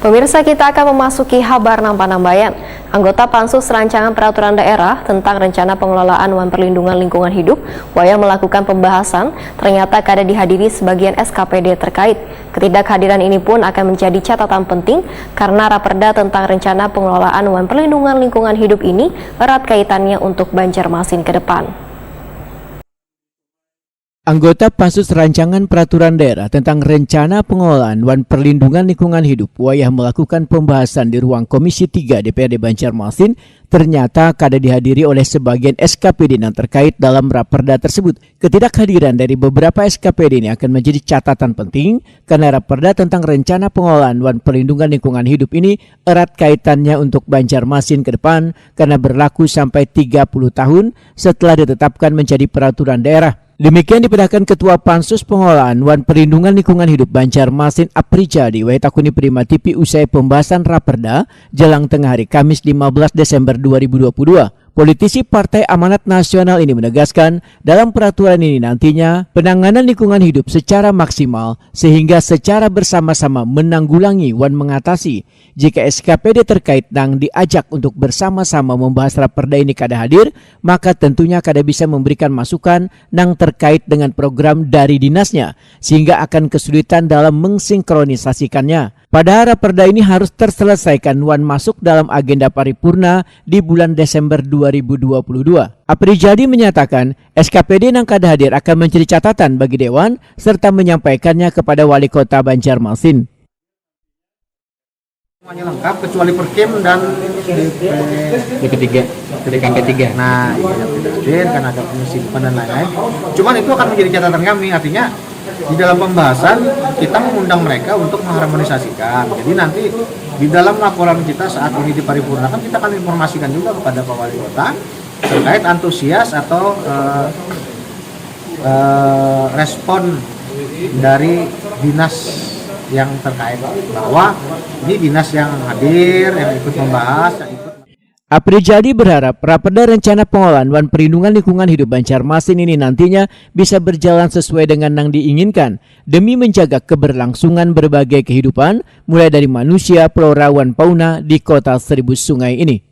Pemirsa, kita akan memasuki Habar Nampan-Nambayan. Anggota Pansus Rancangan Peraturan Daerah tentang Rencana Pengelolaan Wan Perlindungan Lingkungan Hidup Waya melakukan pembahasan, ternyata kada dihadiri sebagian SKPD terkait. Ketidakhadiran ini pun akan menjadi catatan penting karena Raperda tentang Rencana Pengelolaan Wan Perlindungan Lingkungan Hidup ini erat kaitannya untuk Banjarmasin ke depan. Anggota Pansus Rancangan Peraturan Daerah tentang Rencana Pengelolaan Wan Perlindungan Lingkungan Hidup Waya melakukan pembahasan di ruang Komisi 3 DPRD Banjarmasin ternyata kada dihadiri oleh sebagian SKPD yang terkait dalam Raperda tersebut. Ketidakhadiran dari beberapa SKPD ini akan menjadi catatan penting karena Raperda tentang Rencana Pengelolaan Wan Perlindungan Lingkungan Hidup ini erat kaitannya untuk Banjarmasin ke depan karena berlaku sampai 30 tahun setelah ditetapkan menjadi peraturan daerah. Demikian dipedahkan Ketua Pansus Pengelolaan Wan Perlindungan Lingkungan Hidup Banjarmasin Aprijadi Waitakuni Prima TV usai pembahasan Raperda jelang tengah hari Kamis 15 Desember 2022. Politisi Partai Amanat Nasional ini menegaskan dalam peraturan ini nantinya penanganan lingkungan hidup secara maksimal sehingga secara bersama-sama menanggulangi wan mengatasi. Jika SKPD terkait nang diajak untuk bersama-sama membahas Raperda ini kada hadir, maka tentunya kada bisa memberikan masukan nang terkait dengan program dari dinasnya sehingga akan kesulitan dalam mensinkronisasikannya. Padahal Raperda ini harus terselesaikan wan masuk dalam agenda paripurna di bulan Desember 2022. Aprijadi menyatakan SKPD yang kada hadir akan menjadi catatan bagi Dewan serta menyampaikannya kepada Wali Kota Banjarmasin. Semuanya lengkap kecuali Perkim dan DKP 3. Nah, yang tidak hadir karena ada komisi depan dan lain-lain. Cuman itu akan menjadi catatan kami, artinya di dalam pembahasan kita mengundang mereka untuk mengharmonisasikan. Jadi nanti di dalam laporan kita saat ini di paripurna kan kita akan informasikan juga kepada Pak Wali Kota terkait antusias atau respon dari dinas yang terkait bahwa ini dinas yang hadir, yang ikut membahas, yang ikut. Aprijadi berharap Raperda Rencana Pengelolaan Wan Perlindungan Lingkungan Hidup Banjarmasin ini nantinya bisa berjalan sesuai dengan yang diinginkan demi menjaga keberlangsungan berbagai kehidupan mulai dari manusia, flora, wan fauna di kota seribu sungai ini.